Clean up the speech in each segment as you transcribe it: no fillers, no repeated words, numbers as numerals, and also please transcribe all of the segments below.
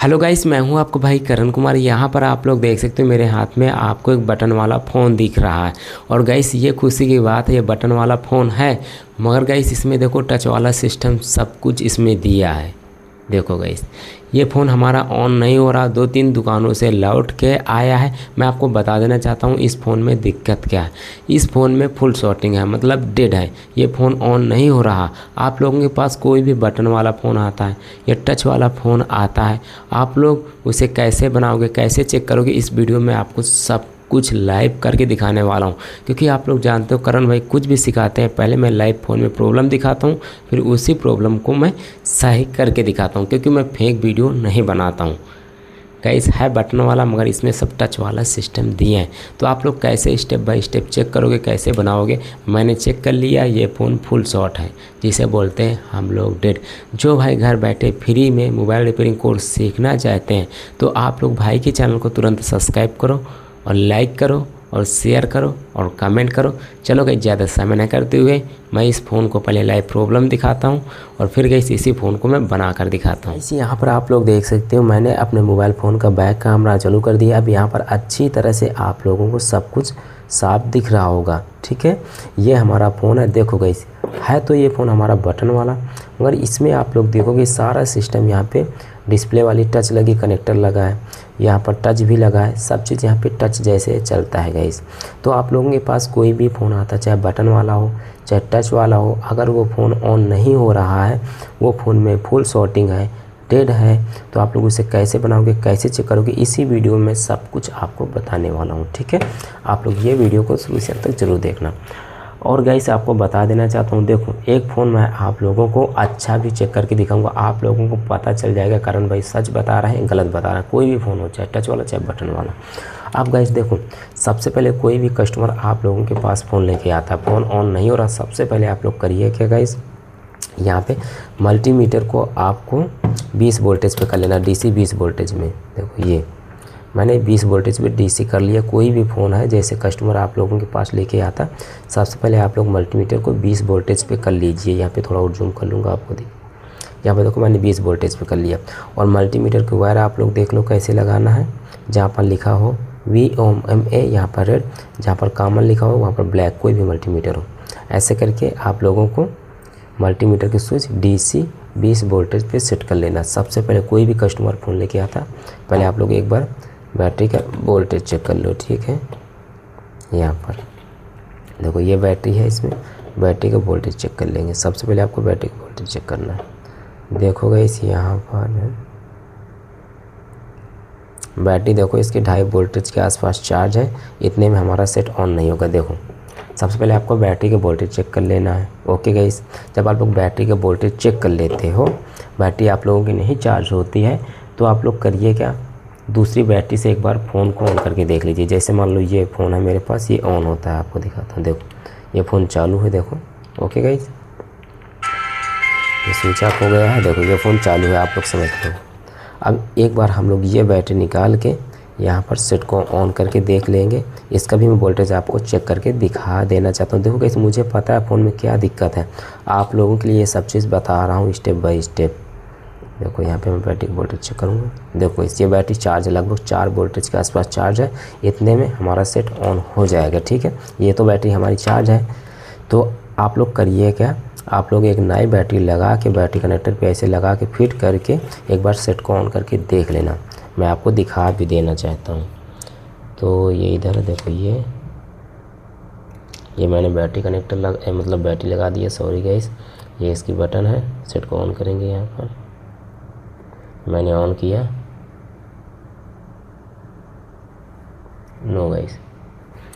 Hello guys, मैं हूं आपको भाई करण कुमार। यहाँ पर आप लोग देख सकते हो मेरे हाथ में आपको एक बटन वाला फ़ोन दिख रहा है। और गाइस ये खुशी की बात है, ये बटन वाला फ़ोन है, मगर गाइस इसमें देखो टच वाला सिस्टम सब कुछ इसमें दिया है। देखो गाइस ये फ़ोन हमारा ऑन नहीं हो रहा, 2-3 दुकानों से लौट के आया है। मैं आपको बता देना चाहता हूँ इस फ़ोन में दिक्कत क्या है। इस फ़ोन में फुल शॉटिंग है, मतलब डेड है, ये फ़ोन ऑन नहीं हो रहा। आप लोगों के पास कोई भी बटन वाला फ़ोन आता है या टच वाला फ़ोन आता है, आप लोग उसे कैसे बनाओगे, कैसे चेक करोगे, इस वीडियो में आपको सब कुछ लाइव करके दिखाने वाला हूँ। क्योंकि आप लोग जानते हो करण भाई कुछ भी सिखाते हैं, पहले मैं लाइव फ़ोन में प्रॉब्लम दिखाता हूँ, फिर उसी प्रॉब्लम को मैं सही करके दिखाता हूँ, क्योंकि मैं फेक वीडियो नहीं बनाता हूँ। गाइस है बटन वाला, मगर इसमें सब टच वाला सिस्टम दिए हैं। तो आप लोग कैसे स्टेप बाय स्टेप चेक करोगे, कैसे बनाओगे, मैंने चेक कर लिया। ये फ़ोन फुल शॉट है, जिसे बोलते हैं हम लोग डेड। जो भाई घर बैठे फ्री में मोबाइल रिपेयरिंग कोर्स सीखना चाहते हैं, तो आप लोग भाई के चैनल को तुरंत सब्सक्राइब करो और लाइक करो और शेयर करो और कमेंट करो। चलो गई ज़्यादा समय न करते हुए मैं इस फ़ोन को पहले लाइव प्रॉब्लम दिखाता हूँ और फिर गई इसी फ़ोन को मैं बना कर दिखाता हूँ। इसी यहाँ पर आप लोग देख सकते हो मैंने अपने मोबाइल फ़ोन का बैक कैमरा चालू कर दिया। अब यहाँ पर अच्छी तरह से आप लोगों को सब कुछ साफ दिख रहा होगा, ठीक है। ये हमारा फ़ोन है, देखो गई है तो ये फ़ोन हमारा बटन वाला, मगर इसमें आप लोग देखोगे सारा सिस्टम यहाँ पे डिस्प्ले वाली टच लगी, कनेक्टर लगा है, यहाँ पर टच भी लगा है, सब चीज़ यहाँ पे टच जैसे चलता है गाइस। तो आप लोगों के पास कोई भी फ़ोन आता, चाहे बटन वाला हो चाहे टच वाला हो, अगर वो फ़ोन ऑन नहीं हो रहा है, वो फ़ोन में फुल शॉटिंग है, डेड है, तो आप लोग उसे कैसे बनाओगे, कैसे चेक करोगे, इसी वीडियो में सब कुछ आपको बताने वाला हूँ, ठीक है। आप लोग ये वीडियो को शुरू से अंत तक जरूर देखना। और गाइस आपको बता देना चाहता हूँ, देखो एक फ़ोन मैं आप लोगों को अच्छा भी चेक करके दिखाऊंगा, आप लोगों को पता चल जाएगा करण भाई सच बता रहे हैं गलत बता रहा है। कोई भी फ़ोन हो, चाहे टच वाला चाहे बटन वाला। आप गाइस देखो, सबसे पहले कोई भी कस्टमर आप लोगों के पास फ़ोन लेके आता है, फ़ोन ऑन नहीं हो रहा, सबसे पहले आप लोग करिए क्या गाइस, यहाँ पे मल्टीमीटर को आपको 20 वोल्टेज पे कर लेना, डीसी 20 वोल्टेज में। देखो ये मैंने 20 वोल्टेज पे डीसी कर लिया। कोई भी फ़ोन है जैसे कस्टमर आप लोगों के पास लेके आता, सबसे पहले आप लोग मल्टीमीटर को 20 वोल्टेज पे कर लीजिए। यहाँ पे थोड़ा और जूम कर लूँगा आपको, देखिए यहाँ पे देखो मैंने 20 वोल्टेज पे कर लिया। और मल्टीमीटर के वायर आप लोग देख लो कैसे लगाना है, जहाँ पर लिखा हो VOMA यहाँ पर रेड, जहाँ पर कॉमन लिखा हो वहाँ पर ब्लैक, कोई भी मल्टीमीटर हो, ऐसे करके आप लोगों को मल्टीमीटर की स्विच DC 20 वोल्टेज पे सेट कर लेना। सबसे पहले कोई भी कस्टमर फ़ोन लेके आता, पहले आप लोग एक बार बैटरी का वोल्टेज चेक कर लो, ठीक है। यहाँ पर देखो ये बैटरी है, इसमें बैटरी का वोल्टेज चेक कर लेंगे। सबसे पहले आपको बैटरी का वोल्टेज चेक करना है। देखो गाइस यहाँ पर बैटरी देखो इसके 2.5 वोल्टेज के आसपास चार्ज है, इतने में हमारा सेट ऑन नहीं होगा। देखो सबसे पहले आपको बैटरी का वोल्टेज चेक कर लेना है, ओके गाइस। जब आप लोग बैटरी का वोल्टेज चेक कर लेते हो, बैटरी आप लोगों की नहीं चार्ज होती है, तो आप लोग करिए क्या, दूसरी बैटरी से एक बार फ़ोन को ऑन करके देख लीजिए। जैसे मान लो ये फ़ोन है मेरे पास, ये ऑन होता है, आपको दिखाता हूँ। देखो ये फ़ोन चालू है, देखो ओके गाइस, ये स्विच ऑफ हो गया है, देखो ये फ़ोन चालू है, आप लोग समझते हो। अब एक बार हम लोग ये बैटरी निकाल के यहाँ पर सेट को ऑन करके देख लेंगे। इसका भी मैं वोल्टेज आपको चेक करके दिखा देना चाहता हूँ। देखो गाइस मुझे पता है फ़ोन में क्या दिक्कत है, आप लोगों के लिए ये सब चीज़ बता रहा हूँ स्टेप बाय स्टेप। देखो यहाँ पे मैं बैटरी का वोल्टेज चेक करूँगा। देखो इसकी बैटरी चार्ज है, लगभग 4 वोल्टेज के आसपास चार्ज है, इतने में हमारा सेट ऑन हो जाएगा, ठीक है। ये तो बैटरी हमारी चार्ज है। तो आप लोग करिए क्या, आप लोग एक नई बैटरी लगा के बैटरी कनेक्टर पे ऐसे लगा के फिट करके एक बार सेट को ऑन करके देख लेना। मैं आपको दिखा भी देना चाहता हूँ। तो ये इधर देखो, ये मैंने बैटरी कनेक्टर मतलब बैटरी लगा दी है, सॉरी गाइस। ये इसकी बटन है, सेट को ऑन करेंगे। यहाँ पर मैंने ऑन किया, नो गाइस,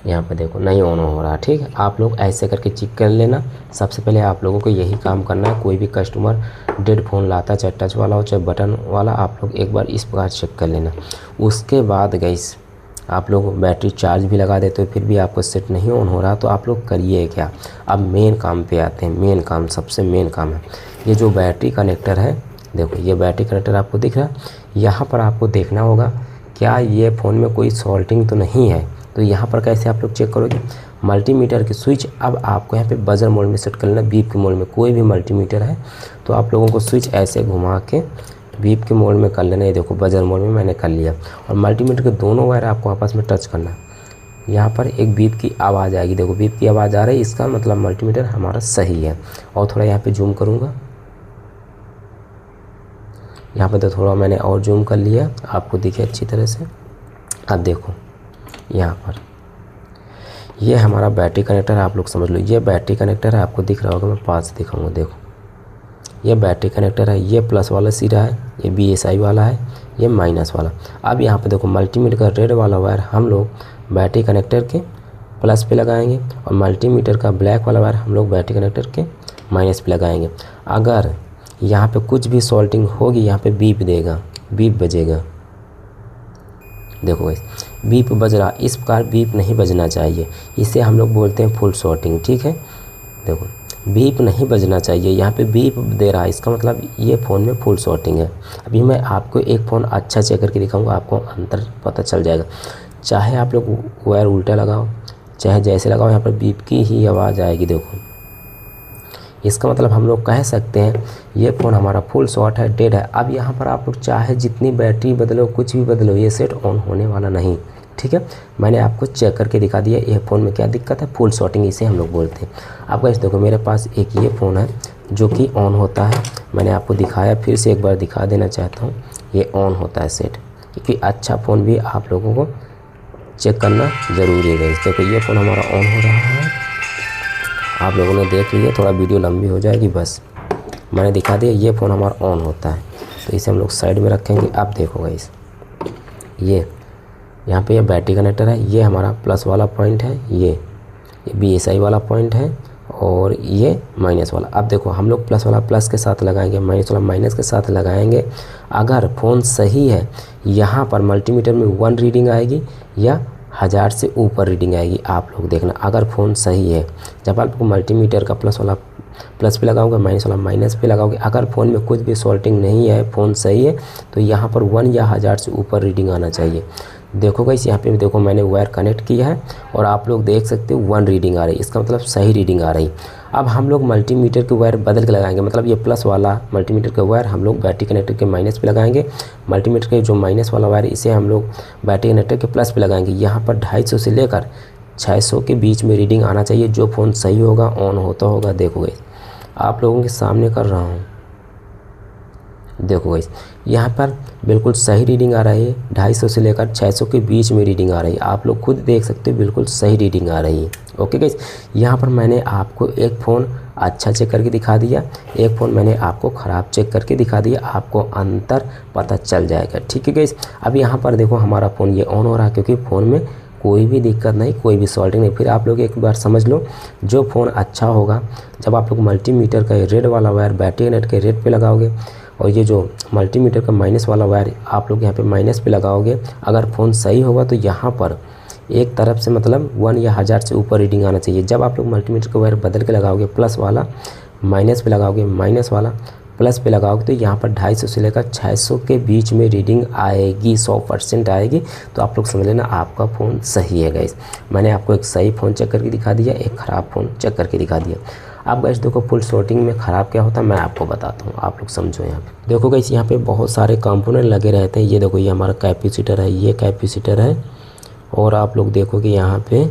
यहाँ पे देखो नहीं ऑन हो रहा, ठीक है। आप लोग ऐसे करके चेक कर लेना। सबसे पहले आप लोगों को यही काम करना है। कोई भी कस्टमर डेड फ़ोन लाता, चाहे टच वाला हो चाहे बटन वाला, आप लोग एक बार इस प्रकार चेक कर लेना। उसके बाद गाइस आप लोग बैटरी चार्ज भी लगा देते हो, फिर भी आपको सेट नहीं ऑन हो रहा, तो आप लोग करिए क्या, अब मेन काम पे आते हैं। मेन काम, सबसे मेन काम है ये जो बैटरी कनेक्टर है। देखो ये बैटरी कनेक्टर आपको दिख रहा है, यहाँ पर आपको देखना होगा क्या ये फ़ोन में कोई सॉल्टिंग तो नहीं है। तो यहाँ पर कैसे आप लोग चेक करोगे, मल्टीमीटर की स्विच अब आपको यहाँ पे बजर मोड में सेट कर लेना, बीप के मोड में। कोई भी मल्टीमीटर है तो आप लोगों को स्विच ऐसे घुमा के बीप के मोड में कर लेना। ये देखो बजर मोड में मैंने कर लिया। और मल्टीमीटर के दोनों वायर आपको आपस में टच करना है। यहाँ पर एक बीप की आवाज़ आएगी, देखो बीप की आवाज़ आ रही है, इसका मतलब मल्टीमीटर हमारा सही है। और थोड़ा यहाँ पे जूम करूँगा, यहाँ पे तो थोड़ा मैंने और जूम कर लिया, आपको दिखे अच्छी तरह से। अब देखो यहाँ पर ये हमारा बैटरी कनेक्टर है, आप लोग समझ लो ये बैटरी कनेक्टर है। आपको दिख रहा होगा, मैं पास से दिखाऊंगा। देखो ये बैटरी कनेक्टर है, ये प्लस वाला सिरा है, ये BSI वाला है, ये माइनस वाला। अब यहाँ पे देखो मल्टीमीटर का रेड वाला वायर हम लोग बैटरी कनेक्टर के प्लस पे लगाएंगे और मल्टीमीटर का ब्लैक वाला वायर हम लोग बैटरी कनेक्टर के माइनस पे लगाएंगे। अगर यहाँ पे कुछ भी सॉल्टिंग होगी, यहाँ पे बीप देगा, बीप बजेगा। देखो गाइस बीप बज रहा, इस प्रकार बीप नहीं बजना चाहिए, इसे हम लोग बोलते हैं फुल शॉर्टिंग। ठीक है, देखो बीप नहीं बजना चाहिए, यहाँ पे बीप दे रहा है, इसका मतलब ये फ़ोन में फुल शॉर्टिंग है। अभी मैं आपको एक फ़ोन अच्छा चेक करके दिखाऊंगा, आपको अंतर पता चल जाएगा। चाहे आप लोग वायर उल्टा लगाओ, चाहे जैसे लगाओ, यहाँ पर बीप की ही आवाज़ आएगी। देखो इसका मतलब हम लोग कह सकते हैं ये फ़ोन हमारा फुल शॉर्ट है, डेड है। अब यहाँ पर आप लोग चाहे जितनी बैटरी बदलो, कुछ भी बदलो, ये सेट ऑन होने वाला नहीं। ठीक है, मैंने आपको चेक करके दिखा दिया ये फ़ोन में क्या दिक्कत है, फुल शॉर्टिंग इसे हम लोग बोलते हैं। आप गाइस देखो मेरे पास एक ये फ़ोन है जो कि ऑन होता है, मैंने आपको दिखाया, फिर से एक बार दिखा देना चाहता हूँ। ये ऑन होता है सेट, क्योंकि अच्छा फ़ोन भी आप लोगों को चेक करना ज़रूरी है गाइस। देखो ये फ़ोन हमारा ऑन हो रहा है, आप लोगों ने देख लिया, थोड़ा वीडियो लंबी हो जाएगी, बस मैंने दिखा दिया ये फ़ोन हमारा ऑन होता है। तो इसे हम लोग साइड में रखेंगे। अब देखो गाइस ये यहाँ पे ये बैटरी कनेक्टर है, ये हमारा प्लस वाला पॉइंट है, ये BSI वाला पॉइंट है, और ये माइनस वाला। अब देखो हम लोग प्लस वाला प्लस के साथ लगाएंगे, माइनस वाला माइनस के साथ लगाएंगे। अगर फ़ोन सही है, यहाँ पर मल्टीमीटर में 1 रीडिंग आएगी या 1000 से ऊपर रीडिंग आएगी। आप लोग देखना अगर फ़ोन सही है, जब आप मल्टीमीटर का प्लस वाला प्लस पे लगाओगे, माइनस वाला माइनस पे लगाओगे, अगर फ़ोन में कुछ भी सॉल्टिंग नहीं है, फ़ोन सही है, तो यहाँ पर 1 या 1000 से ऊपर रीडिंग आना चाहिए। देखो गाइस यहाँ पे देखो मैंने वायर कनेक्ट किया है और आप लोग देख सकते हो 1 रीडिंग आ रही है, इसका मतलब सही रीडिंग आ रही। अब हम लोग मल्टीमीटर के वायर बदल के लगाएंगे, मतलब ये प्लस वाला मल्टीमीटर का वायर हम लोग बैटरी कनेक्टर के माइनस पे लगाएंगे, मल्टीमीटर के जो माइनस वाला वायर इसे हम लोग बैटरी कनेक्टर के प्लस पे लगाएंगे। यहाँ पर 250 से लेकर 600 के बीच में रीडिंग आना चाहिए, जो फ़ोन सही होगा, ऑन होता होगा। देखो गाइस आप लोगों के सामने कर रहा हूँ, देखो गाइस यहाँ पर बिल्कुल सही रीडिंग आ रही है, 250 से लेकर 600 के बीच में रीडिंग आ रही है। आप लोग खुद देख सकते हो बिल्कुल सही रीडिंग आ रही है। ओके गाइस, यहाँ पर मैंने आपको एक फ़ोन अच्छा चेक करके दिखा दिया, एक फ़ोन मैंने आपको ख़राब चेक करके दिखा दिया, आपको अंतर पता चल जाएगा। ठीक है गाइस, अब यहाँ पर देखो हमारा फ़ोन ये ऑन हो रहा है, क्योंकि फ़ोन में कोई भी दिक्कत नहीं, कोई भी सॉल्टिंग नहीं। फिर आप लोग एक बार समझ लो, जो फ़ोन अच्छा होगा, जब आप लोग मल्टीमीटर का रेड वाला वायर बैटरी कनेक्ट के रेड पे लगाओगे और ये जो मल्टीमीटर का माइनस वाला वायर आप लोग यहाँ पे माइनस पे लगाओगे, अगर फ़ोन सही होगा तो यहाँ पर एक तरफ से मतलब 1 या 1000 से ऊपर रीडिंग आना चाहिए। जब आप लोग मल्टीमीटर का वायर बदल के लगाओगे, प्लस वाला माइनस पे लगाओगे, माइनस वाला प्लस पे लगाओगे, तो यहाँ पर 250 से लेकर 600 के बीच में रीडिंग आएगी, 100% आएगी। तो आप लोग समझ लेना आपका फ़ोन सही है गाइस। मैंने आपको एक सही फ़ोन चेक करके दिखा दिया, एक ख़राब फ़ोन चेक करके दिखा दिया। अब गाइस देखो फुल शॉर्टिंग में ख़राब क्या होता है मैं आपको बताता हूँ, आप लोग समझो। यहाँ पे देखो गाइस यहाँ पे बहुत सारे कंपोनेंट लगे रहते हैं। ये देखो ये हमारा कैपेसिटर है, ये कैपेसिटर है, और आप लोग देखो कि यहाँ पे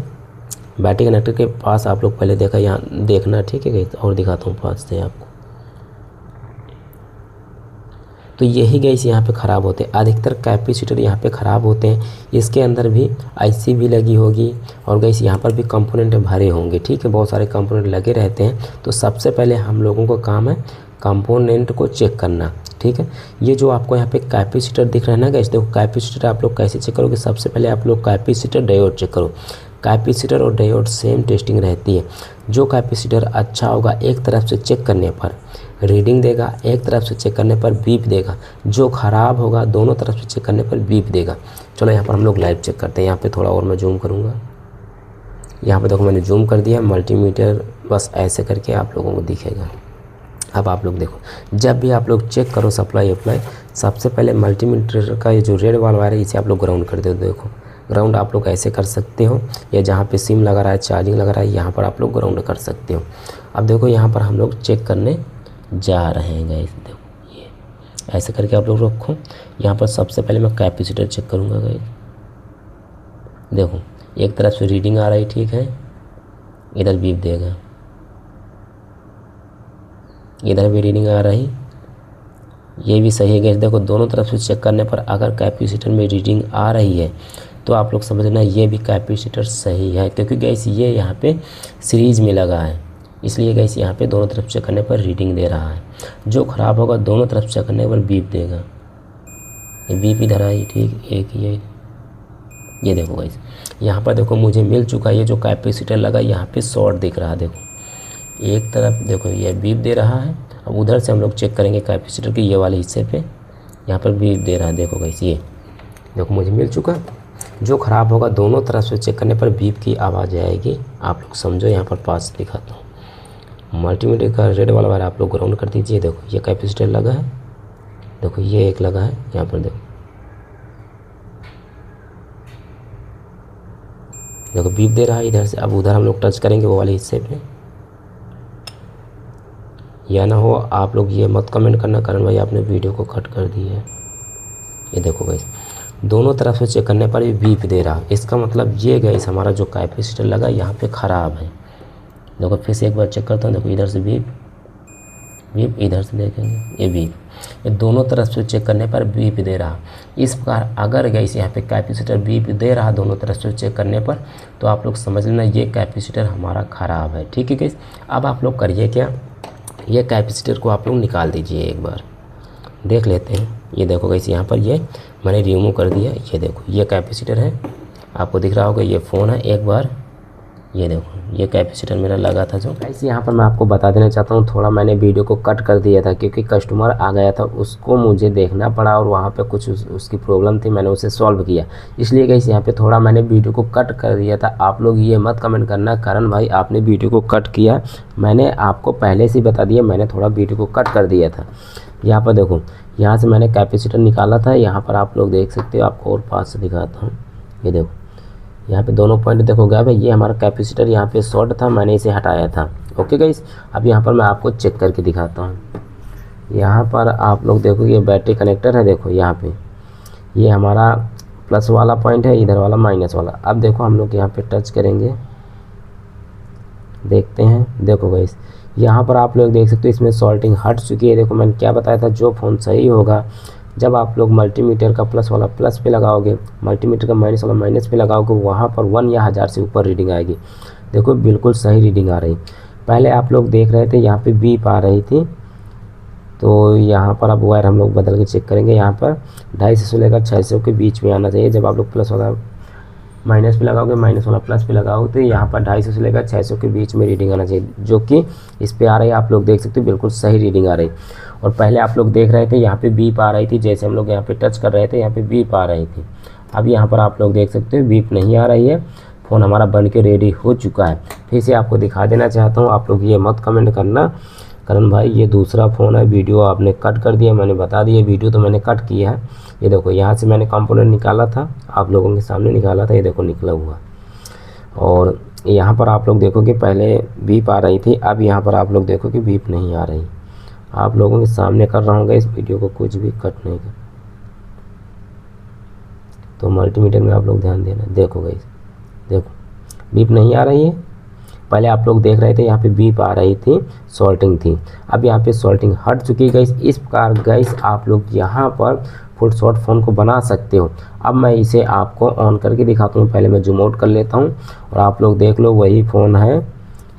बैटरी कनेक्टर के पास आप लोग पहले देखा, यहाँ देखना ठीक है गाइस, और दिखाता हूँ पास से आपको। तो यही गाइस यहाँ पे ख़राब होते हैं, अधिकतर कैपेसिटर यहाँ पे ख़राब होते हैं। इसके अंदर भी IC भी लगी होगी, और गाइस यहाँ पर भी कंपोनेंट भरे होंगे। ठीक है, बहुत सारे कंपोनेंट लगे रहते हैं। तो सबसे पहले हम लोगों का काम है कंपोनेंट को चेक करना। ठीक है, ये जो आपको यहाँ पे कैपेसिटर दिख रहा है ना गाइस, देखो कैपेसिटर आप लोग कैसे चेक करोगे, सबसे पहले आप लोग कैपेसिटर डायोड चेक करो। कैपेसिटर और डायोड सेम टेस्टिंग रहती है। जो कैपेसिटर अच्छा होगा एक तरफ से चेक करने पर रीडिंग देगा, एक तरफ से चेक करने पर बीप देगा। जो ख़राब होगा दोनों तरफ से चेक करने पर बीप देगा। चलो यहाँ पर हम लोग लाइव चेक करते हैं। यहाँ पे थोड़ा और मैं जूम करूँगा, यहाँ पे देखो मैंने जूम कर दिया, मल्टीमीटर बस ऐसे करके आप लोगों को दिखेगा। अब आप लोग देखो, जब भी आप लोग चेक करो सप्लाई अप्लाई, सबसे पहले मल्टीमीटर का ये जो रेड वाला वायर है इसे आप लोग ग्राउंड कर दो। देखो ग्राउंड आप लोग ऐसे कर सकते हो, या जहाँ पे सिम लगा रहा है, चार्जिंग लगा रहा है, यहाँ पर आप लोग ग्राउंड कर सकते हो। अब देखो यहाँ पर हम लोग चेक करने जा रहे हैं गाइस। देखो ऐसे करके आप लोग रखो। यहाँ पर सबसे पहले मैं कैपेसिटर चेक करूँगा गाइस। देखो एक तरफ से रीडिंग आ रही, ठीक है, इधर बीप देगा, इधर भी रीडिंग आ रही, ये भी सही है गैस। देखो दोनों तरफ से चेक करने पर अगर कैपेसिटर में रीडिंग आ रही है तो आप लोग समझना ये भी कैपेसिटर सही है, क्योंकि गैस ये यहाँ पे सीरीज में लगा है, इसलिए गैस यहाँ पे दोनों तरफ चेक करने पर रीडिंग दे रहा है। जो ख़राब होगा दोनों तरफ चेक करने पर बीप देगा। ये बीप इधर आई, ठीक, एक ये देखो गैस, यहाँ पर देखो मुझे मिल चुका है। ये जो कैपेसिटर लगा यहाँ पे शॉर्ट दिख रहा है, देखो एक तरफ देखो ये बीप दे रहा है। अब उधर से हम लोग चेक करेंगे कैपेसिटर के ये वाले हिस्से पे, यहाँ पर बीप दे रहा है, देखो गैस, ये देखो मुझे मिल चुका। जो ख़राब होगा दोनों तरफ से चेक करने पर बीप की आवाज़ आएगी, आप लोग समझो। यहाँ पर पास दिखाता हूँ, मल्टीमीटर का रेड वाला वायर आप लोग ग्राउंड कर दीजिए। देखो ये कैपेसिटर लगा है, देखो ये एक लगा है यहाँ पर, देखो बीप दे रहा है इधर से। अब उधर हम लोग टच करेंगे वो वाले हिस्से पे, या ना हो आप लोग ये मत कमेंट करना करण भाई आपने वीडियो को कट कर दिया है। ये देखो गाइस दोनों तरफ से चेक करने पर भी बीप दे रहा, इसका मतलब ये गाइस हमारा जो कैपेसिटर लगा यहाँ पे ख़राब है। देखो फिर से एक बार चेक करता हूँ, देखो इधर से बीप, बीप इधर से देखेंगे ये बीप, ये दोनों तरफ से चेक करने पर बीप दे रहा। इस प्रकार अगर गाइस यहाँ पे कैपेसिटर बीप दे रहा दोनों तरफ से चेक करने पर, तो आप लोग समझ लेना ये कैपेसिटर हमारा ख़राब है, ठीक है गाइस। अब आप लोग करिए क्या, ये कैपेसिटर को आप लोग निकाल दीजिए, एक बार देख लेते हैं। ये देखो गाइस यहाँ पर ये मैंने रिमूव कर दिया, ये देखो ये कैपेसिटर है, आपको दिख रहा होगा, ये फ़ोन है। एक बार ये देखो ये कैपेसिटर मेरा लगा था जो गाइस। यहाँ पर मैं आपको बता देना चाहता हूँ, थोड़ा मैंने वीडियो को कट कर दिया था क्योंकि कस्टमर आ गया था, उसको मुझे देखना पड़ा और वहाँ पे कुछ उसकी प्रॉब्लम थी, मैंने उसे सॉल्व किया, इसलिए गाइस यहाँ पे थोड़ा मैंने वीडियो को कट कर दिया था। आप लोग ये मत कमेंट करना करण भाई आपने वीडियो को कट किया, मैंने आपको पहले से बता दिया, मैंने थोड़ा वीडियो को कट कर दिया था। यहाँ पर देखो यहाँ से मैंने कैपेसिटर निकाला था, यहाँ पर आप लोग देख सकते हो, आपको और पास से दिखाता हूँ। ये देखो यहाँ पे दोनों पॉइंट देखो गायब है, ये हमारा कैपेसिटर यहाँ पे शॉर्ट था, मैंने इसे हटाया था। ओके गाइस, अब यहाँ पर मैं आपको चेक करके दिखाता हूँ। यहाँ पर आप लोग देखो ये बैटरी कनेक्टर है, देखो यहाँ पे ये हमारा प्लस वाला पॉइंट है, इधर वाला माइनस वाला। अब देखो हम लोग यहाँ पे टच करेंगे, देखते हैं। देखो गाइस यहाँ पर आप लोग देख सकते हो इसमें सॉल्टिंग हट चुकी है। देखो मैंने क्या बताया था, जो फ़ोन सही होगा जब आप लोग मल्टीमीटर का प्लस वाला प्लस पे लगाओगे, मल्टीमीटर का माइनस वाला माइनस पे लगाओगे, वहाँ पर 1 या 1000 से ऊपर रीडिंग आएगी। देखो बिल्कुल सही रीडिंग आ रही। पहले आप लोग देख रहे थे यहाँ पे बीप आ रही थी, तो यहाँ पर अब वायर हम लोग बदल के चेक करेंगे। यहाँ पर 250 से लेकर 600 के बीच में आना चाहिए। जब आप लोग प्लस वाला माइनस पे लगाओगे, माइनस वाला प्लस पे लगाओगे, तो यहाँ पर 250 से लेकर 600 के बीच में रीडिंग आना चाहिए, जो कि इस पे आ रही है। आप लोग देख सकते हो बिल्कुल सही रीडिंग आ रही। और पहले आप लोग देख रहे थे यहाँ पे बीप आ रही थी, जैसे हम लोग यहाँ पे टच कर रहे थे यहाँ पे बीप आ रही थी। अब यहाँ पर आप लोग देख सकते हो बीप नहीं आ रही है, फ़ोन हमारा बन के रेडी हो चुका है। फिर से आपको दिखा देना चाहता हूँ, आप लोग ये मत कमेंट करना करण भाई ये दूसरा फ़ोन है, वीडियो आपने कट कर दिया। मैंने बता दिया वीडियो तो मैंने कट किया है। ये देखो यहाँ से मैंने कंपोनेंट निकाला था, आप लोगों के सामने निकाला था, ये देखो निकला हुआ। और यहाँ पर आप लोग देखो कि पहले बीप आ रही थी, अब यहाँ पर आप लोग देखो कि बीप नहीं आ रही। आप लोगों के सामने कर रहा हूँ इस वीडियो को, कुछ भी कट नहीं कर। तो मल्टीमीटर में आप लोग ध्यान देना। देखो गाइस, देखो बीप नहीं आ रही है। पहले आप लोग देख रहे थे यहाँ पे बीप आ रही थी, सॉल्टिंग थी। अब यहाँ पे सॉल्टिंग हट चुकी है गाइस। इस प्रकार गाइस आप लोग यहाँ पर फुल शॉट फ़ोन को बना सकते हो। अब मैं इसे आपको ऑन करके दिखाता हूँ। पहले मैं जूम आउट कर लेता हूँ और आप लोग देख लो वही फ़ोन है।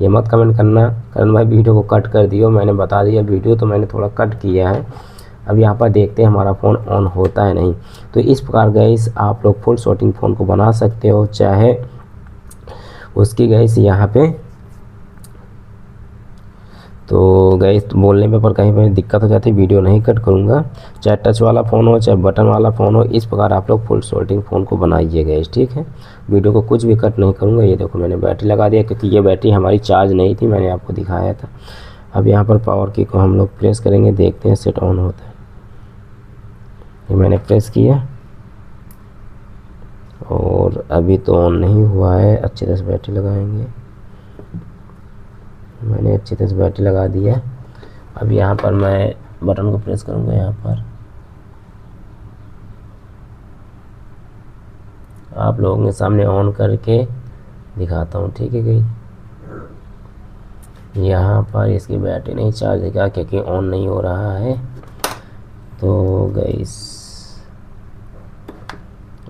ये मत कमेंट करना करण भाई वीडियो को कट कर दियो, मैंने बता दिया वीडियो तो मैंने थोड़ा कट किया है। अब यहाँ पर देखते हैं हमारा फ़ोन ऑन होता है नहीं। तो इस प्रकार गाइस आप लोग फुल शॉटिंग फ़ोन को बना सकते हो, चाहे उसकी गैस यहाँ पे तो गैस बोलने पे पर कहीं पर दिक्कत हो जाती है, वीडियो नहीं कट करूँगा। चाहे टच वाला फ़ोन हो चाहे बटन वाला फ़ोन हो, इस प्रकार आप लोग फुल शॉटिंग फ़ोन को बनाइए गैस, ठीक है। वीडियो को कुछ भी कट नहीं करूँगा। ये देखो मैंने बैटरी लगा दिया क्योंकि ये बैटरी हमारी चार्ज नहीं थी, मैंने आपको दिखाया था। अब यहाँ पर पावर की को हम लोग प्रेस करेंगे, देखते हैं सेट ऑन होता है। ये मैंने प्रेस किया और अभी तो ऑन नहीं हुआ है। अच्छी तरह से बैटरी लगाएंगे, मैंने अच्छी तरह से बैटरी लगा दिया। अब यहाँ पर मैं बटन को प्रेस करूँगा, यहाँ पर आप लोगों के सामने ऑन करके दिखाता हूँ, ठीक है गई। यहाँ पर इसकी बैटरी नहीं चार्ज होगा क्योंकि ऑन नहीं हो रहा है। तो गाइस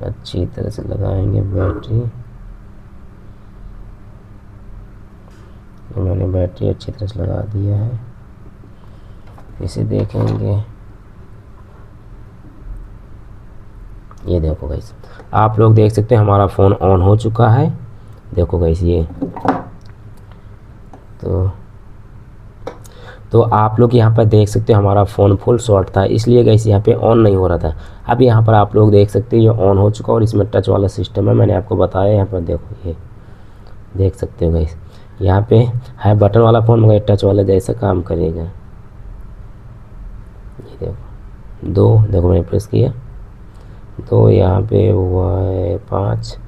अच्छी तरह से लगाएंगे बैटरी। मैंने बैटरी अच्छी तरह से लगा दिया है, इसे देखेंगे। ये देखो गाइस, आप लोग देख सकते हैं हमारा फ़ोन ऑन हो चुका है। देखो गाइस ये तो आप लोग यहाँ पर देख सकते हो हमारा फ़ोन फुल शॉट था, इसलिए गाइस यहाँ पे ऑन नहीं हो रहा था। अब यहाँ पर आप लोग देख सकते हैं ये ऑन हो चुका और इसमें टच वाला सिस्टम है, मैंने आपको बताया। यहाँ पर देखो, ये देख सकते हो गाइस, यहाँ पे है बटन वाला फ़ोन मगर टच वाला जैसा काम करेगा। ये देखो देखो मैंने प्रेस किया तो यहाँ पे हुआ है 5।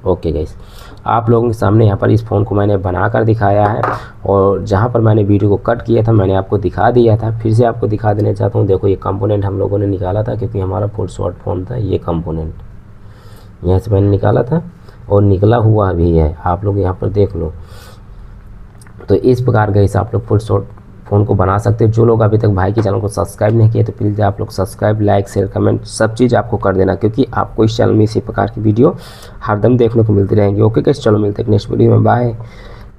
ओके गाइस, आप लोगों के सामने यहाँ पर इस फ़ोन को मैंने बना कर दिखाया है, और जहाँ पर मैंने वीडियो को कट किया था मैंने आपको दिखा दिया था, फिर से आपको दिखा देना चाहता हूँ। देखो ये कंपोनेंट हम लोगों ने निकाला था क्योंकि हमारा फुल शॉट फ़ोन था। ये कंपोनेंट यहाँ से मैंने निकाला था और निकला हुआ भी है, आप लोग यहाँ पर देख लो। तो इस प्रकार गाइस आप लोग फुल शॉट फ़ोन को बना सकते हो। जो लोग अभी तक भाई के चैनल को सब्सक्राइब नहीं किए तो प्लीज़ आप लोग सब्सक्राइब, लाइक, शेयर, कमेंट सब चीज़ आपको कर देना, क्योंकि आपको इस चैनल में इसी प्रकार की वीडियो हरदम देखने को मिलती रहेंगी। ओके गाइस, चलो मिलते हैं नेक्स्ट वीडियो में, बाय।